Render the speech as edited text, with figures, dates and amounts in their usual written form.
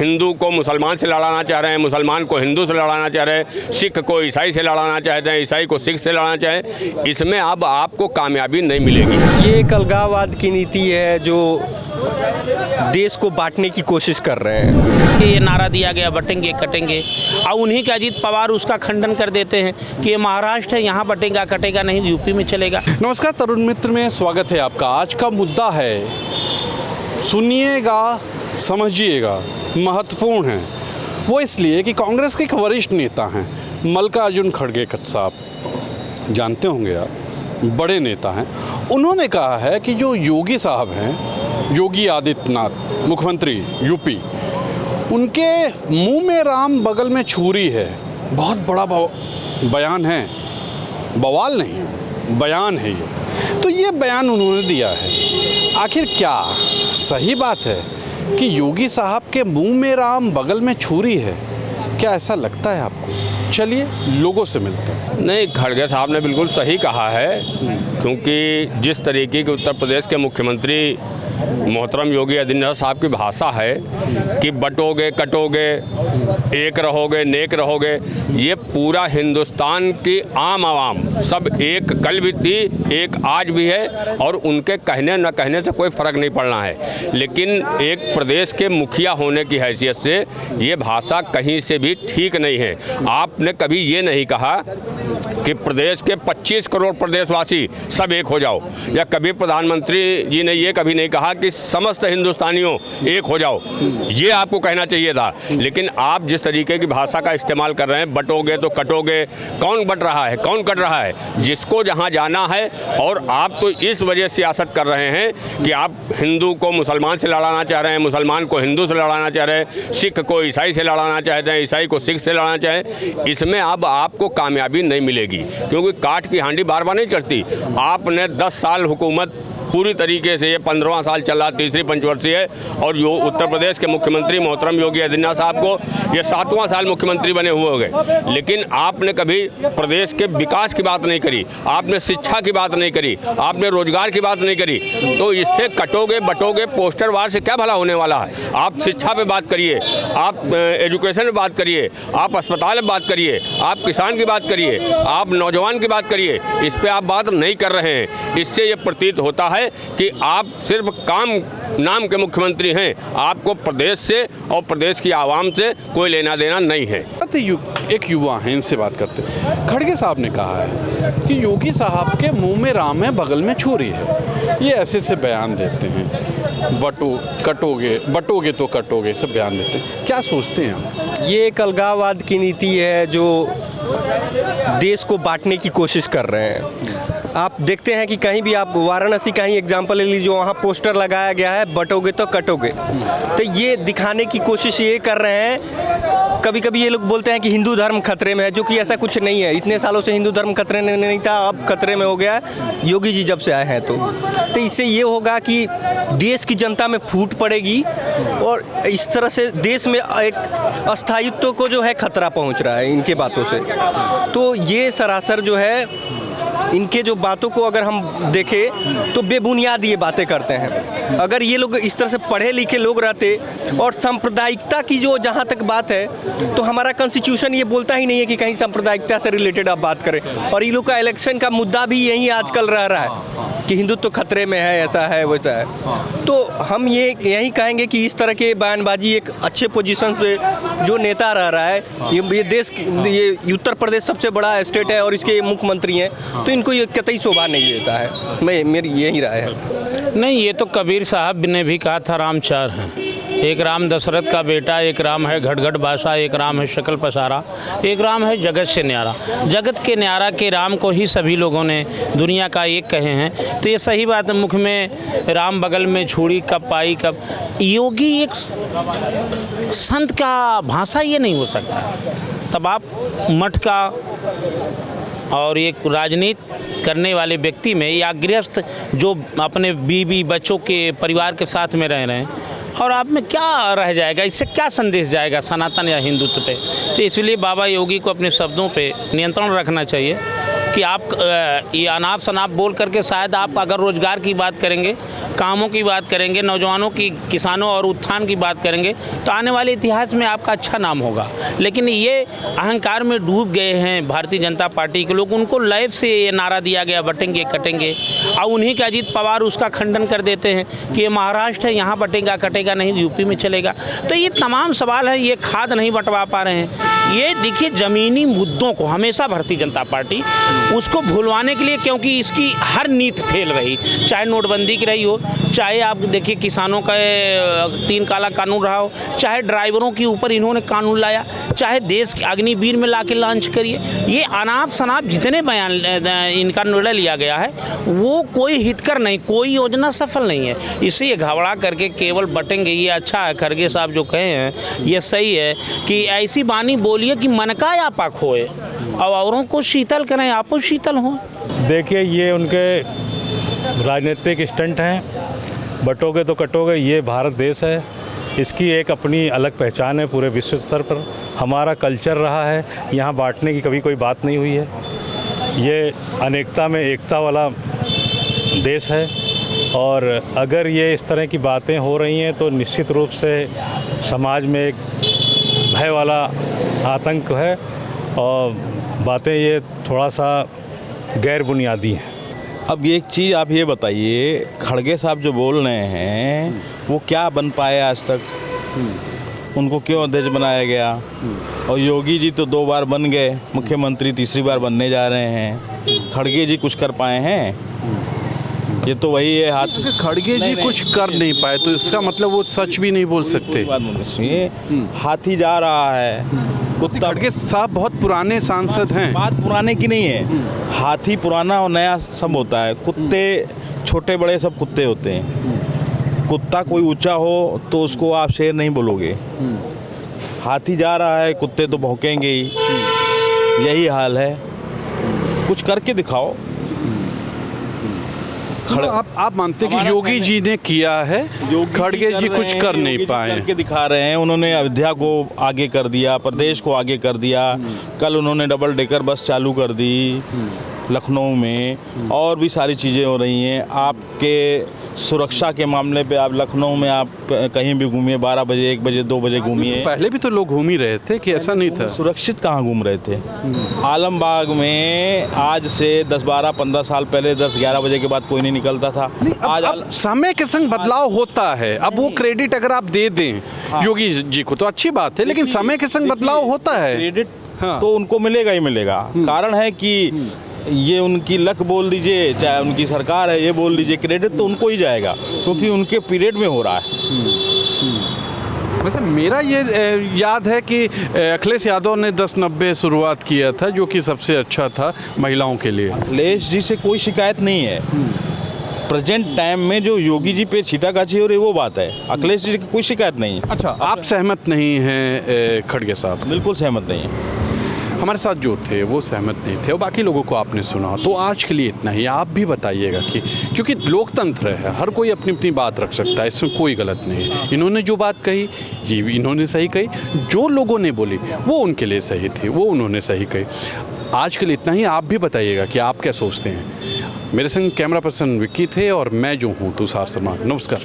हिंदू को मुसलमान से लड़ाना चाह रहे हैं, मुसलमान को हिंदू से लड़ाना चाह रहे हैं, सिख को ईसाई से लड़ाना चाहते हैं, ईसाई को सिख से लड़ाना चाहें, इसमें अब आपको कामयाबी नहीं मिलेगी। ये एक अलगाववाद की नीति है जो देश को बांटने की कोशिश कर रहे हैं। ये नारा दिया गया बटेंगे कटेंगे, और उन्हीं के अजीत पवार उसका खंडन कर देते हैं कि ये महाराष्ट्र है, यहाँ बटेगा कटेगा नहीं, यूपी में चलेगा। नमस्कार, तरुण मित्र में स्वागत है आपका। आज का मुद्दा है, सुनिएगा समझिएगा, महत्वपूर्ण है। वो इसलिए कि कांग्रेस के एक वरिष्ठ नेता हैं मल्लिकार्जुन खड़गे साहब, जानते होंगे आप, बड़े नेता हैं। उन्होंने कहा है कि जो योगी साहब हैं, योगी आदित्यनाथ मुख्यमंत्री यूपी, उनके मुंह में राम बगल में छुरी है। बहुत बड़ा बयान है, बवाल नहीं, बयान है ये। तो ये बयान उन्होंने दिया है। आखिर क्या सही बात है कि योगी साहब के मुंह में राम बगल में छुरी है? क्या ऐसा लगता है आपको? चलिए लोगों से मिलते हैं। नहीं, खड़गे साहब ने बिल्कुल सही कहा है, क्योंकि जिस तरीके के उत्तर प्रदेश के मुख्यमंत्री मोहतरम योगी आदित्यनाथ साहब की भाषा है कि बटोगे कटोगे, एक रहोगे नेक रहोगे, ये पूरा हिंदुस्तान की आम आवाम सब एक कल भी थी, एक आज भी है, और उनके कहने न कहने से कोई फ़र्क नहीं पड़ना है। लेकिन एक प्रदेश के मुखिया होने की हैसियत से ये भाषा कहीं से भी ठीक नहीं है। आपने कभी ये नहीं कहा कि प्रदेश के 25 करोड़ प्रदेशवासी सब एक हो जाओ, या कभी प्रधानमंत्री जी ने ये कभी नहीं कहा कि समस्त हिंदुस्तानियों एक हो जाओ। ये आपको कहना चाहिए था। लेकिन आप जिस तरीके की भाषा का इस्तेमाल कर रहे हैं, बटोगे तो कटोगे, कौन बट रहा है, कौन कट रहा है? जिसको जहां जाना है। और आप तो इस वजह से सियासत कर रहे हैं कि आप हिंदू को मुसलमान से लड़ाना चाह रहे हैं, मुसलमान को हिंदू से लड़ाना चाह रहे हैं, सिख को ईसाई से लड़ाना चाहते हैं, ईसाई को सिख से लड़ाना चाहें। इसमें अब आपको कामयाबी नहीं मिलेगी, क्योंकि काठ की हांडी बार बार नहीं चढ़ती। आपने 10 साल हुकूमत पूरी तरीके से, ये 15वां साल चल रहा, तीसरी पंचवर्षीय है, और जो उत्तर प्रदेश के मुख्यमंत्री मोहतरम योगी आदित्यनाथ साहब को ये 7वां साल मुख्यमंत्री बने हुए हो गए। लेकिन आपने कभी प्रदेश के विकास की बात नहीं करी, आपने शिक्षा की बात नहीं करी, आपने रोजगार की बात नहीं करी। तो इससे कटोगे बटोगे पोस्टर वार से क्या भला होने वाला है? आप शिक्षा पे बात करिए, आप एजुकेशन पे बात करिए, आप अस्पताल पे बात करिए, आप किसान की बात करिए, आप नौजवान की बात करिए। इस पर आप बात नहीं कर रहे हैं। इससे ये प्रतीत होता है कि आप सिर्फ काम नाम के मुख्यमंत्री हैं, आपको प्रदेश से और प्रदेश की आवाम से कोई लेना देना नहीं है। एक युवा हैं, इनसे बात करते हैं। खड़गे साहब ने कहा है कि योगी साहब के मुंह में राम है बगल में छुरी है। ये ऐसे बयान देते हैं, बटोगे तो कटोगे, सब बयान देते हैं। क्या सोचते हैं आप? ये एक अलगाववाद की नीति है जो देश को बांटने की कोशिश कर रहे हैं। आप देखते हैं कि कहीं भी आप वाराणसी का ही एग्जाम्पल ले लीजिए, वहाँ पोस्टर लगाया गया है बटोगे तो कटोगे। तो ये दिखाने की कोशिश ये कर रहे हैं। कभी कभी ये लोग बोलते हैं कि हिंदू धर्म खतरे में है, जो कि ऐसा कुछ नहीं है। इतने सालों से हिंदू धर्म खतरे में नहीं था, अब खतरे में हो गया है योगी जी जब से आए हैं। तो इससे ये होगा कि देश की जनता में फूट पड़ेगी, और इस तरह से देश में एक अस्थायित्व को जो है खतरा पहुँच रहा है इनके बातों से। तो ये सरासर जो है, इनके जो बातों को अगर हम देखें तो बेबुनियाद ये बातें करते हैं। अगर ये लोग इस तरह से पढ़े लिखे लोग रहते, और सांप्रदायिकता की जो जहाँ तक बात है, तो हमारा कॉन्स्टिट्यूशन ये बोलता ही नहीं है कि कहीं सांप्रदायिकता से रिलेटेड आप बात करें। और ये लोग का इलेक्शन का मुद्दा भी यही आजकल रह रहा है कि हिंदुत्व खतरे में है, ऐसा है वैसा है। तो हम यही कहेंगे कि इस तरह के बयानबाजी एक अच्छे पोजीशन पे जो नेता रह रहा है, ये देश, ये उत्तर प्रदेश सबसे बड़ा स्टेट है और इसके मुख्यमंत्री हैं, तो इनको ये कतई शोभा नहीं देता है। मेरी यही राय है। नहीं, ये तो कबीर साहब ने भी कहा था, राम चार हैं। एक राम दशरथ का बेटा, एक राम है घट बादशाह, एक राम है शकल पसारा, एक राम है जगत से न्यारा। जगत के न्यारा के राम को ही सभी लोगों ने दुनिया का एक कहे हैं। तो ये सही बात है, मुख में राम बगल में छुरी कब पाई कब। योगी एक संत का भाषा ये नहीं हो सकता। तब आप मठ का और एक राजनीति करने वाले व्यक्ति में, या गृहस्थ जो अपने बीवी बच्चों के परिवार के साथ में रह रहे हैं, और आप में क्या रह जाएगा, इससे क्या संदेश जाएगा सनातन या हिंदुत्व पे। तो इसलिए बाबा योगी को अपने शब्दों पे नियंत्रण रखना चाहिए। कि आप ये अनाप शनाप बोल करके शायद आप अगर रोजगार की बात करेंगे, कामों की बात करेंगे, नौजवानों की, किसानों और उत्थान की बात करेंगे तो आने वाले इतिहास में आपका अच्छा नाम होगा। लेकिन ये अहंकार में डूब गए हैं भारतीय जनता पार्टी के लोग। उनको लाइव से ये नारा दिया गया बटेंगे कटेंगे, और उन्हीं के अजीत पवार उसका खंडन कर देते हैं कि ये महाराष्ट्र है, यहाँ बटेगा कटेगा नहीं, यूपी में चलेगा। तो ये तमाम सवाल है, ये खाद नहीं बंटवा पा रहे हैं। ये देखिए ज़मीनी मुद्दों को हमेशा भारतीय जनता पार्टी उसको भुलवाने के लिए, क्योंकि इसकी हर नीति फेल रही, चाहे नोटबंदी की रही हो, चाहे आप देखिए किसानों का 3 काला कानून रहा हो, चाहे ड्राइवरों के ऊपर इन्होंने कानून लाया, चाहे देश के अग्निवीर में ला के लॉन्च करिए। ये अनाप शनाप जितने बयान इनका निर्णय लिया गया है वो कोई हितकर नहीं, कोई योजना सफल नहीं है। इसे घबरा करके केवल बटेंगे, ये अच्छा है। खड़गे साहब जो कहे हैं ये सही है कि ऐसी बानी बोलिए कि मन का आपा खोए और औरों को शीतल करें, आप शीतल हों। देखिए ये उनके राजनीतिक स्टंट हैं, बटोगे तो कटोगे। ये भारत देश है, इसकी एक अपनी अलग पहचान है पूरे विश्व स्तर पर। हमारा कल्चर रहा है, यहाँ बांटने की कभी कोई बात नहीं हुई है। ये अनेकता में एकता वाला देश है, और अगर ये इस तरह की बातें हो रही हैं तो निश्चित रूप से समाज में एक भय वाला आतंक है, और बातें ये थोड़ा सा गैर बुनियादी हैं। अब एक चीज़ आप ये बताइए, खड़गे साहब जो बोल रहे हैं वो क्या बन पाए आज तक? उनको क्यों अध्यक्ष बनाया गया? और योगी जी तो 2 बार बन गए मुख्यमंत्री, तीसरी बार बनने जा रहे हैं। खड़गे जी कुछ कर पाए हैं? ये तो वही है हाथ। खड़गे जी कुछ कर नहीं पाए तो इसका मतलब वो सच भी नहीं बोल सकते। हाथी जा रहा है, कुत्ता। खड़गे साहब बहुत पुराने सांसद हैं। बात पुराने की नहीं है, हाथी पुराना और नया सब होता है। कुत्ते छोटे बड़े सब कुत्ते होते हैं। कुत्ता कोई ऊंचा हो तो उसको आप शेर नहीं बोलोगे। हाथी जा रहा है, कुत्ते तो भौंकेंगे ही। यही हाल है, कुछ करके दिखाओ। तो आप मानते हैं कि योगी जी ने किया है, खड़गे जी कुछ कर नहीं पाए? करके दिखा रहे हैं। उन्होंने अयोध्या को आगे कर दिया, प्रदेश को आगे कर दिया। कल उन्होंने डबल डेकर बस चालू कर दी लखनऊ में, और भी सारी चीज़ें हो रही हैं। आपके सुरक्षा के मामले पे आप लखनऊ में आप कहीं भी घूमिए, 12 बजे 1 बजे 2 बजे घूमिए। पहले भी तो लोग घूम ही रहे थे कि ऐसा नहीं था? सुरक्षित कहाँ घूम रहे थे? आलमबाग में आज से 10 12 15 साल पहले 10 11 बजे के बाद कोई नहीं निकलता था। आज अब समय के संग बदलाव होता है। अब वो क्रेडिट अगर आप दे दें योगी जी को तो अच्छी बात है, लेकिन समय के संग बदलाव होता है। क्रेडिट तो उनको मिलेगा ही मिलेगा। कारण है कि ये उनकी लक बोल दीजिए, चाहे उनकी सरकार है ये बोल दीजिए, क्रेडिट तो उनको ही जाएगा क्योंकि उनके पीरियड में हो रहा है। वैसे मेरा ये याद है कि अखिलेश यादव ने 10-90 शुरुआत किया था, जो कि सबसे अच्छा था महिलाओं के लिए। अखिलेश जी से कोई शिकायत नहीं है। प्रेजेंट टाइम में जो योगी जी पे छीटाकाची हो रही है वो बात है, अखिलेश जी की कोई शिकायत नहीं है। अच्छा, आप सहमत नहीं हैं खड़गे साहब से? बिल्कुल सहमत नहीं है। हमारे साथ जो थे वो सहमत नहीं थे, और बाकी लोगों को आपने सुना। तो आज के लिए इतना ही। आप भी बताइएगा कि क्योंकि लोकतंत्र है, हर कोई अपनी अपनी बात रख सकता है, इसमें कोई गलत नहीं है। इन्होंने जो बात कही ये भी इन्होंने सही कही, जो लोगों ने बोली वो उनके लिए सही थी, वो उन्होंने सही कही। आज के लिए इतना ही। आप भी बताइएगा कि आप क्या सोचते हैं। मेरे संग कैमरा पर्सन विक्की थे और मैं जो हूँ तुषार शर्मा। नमस्कार।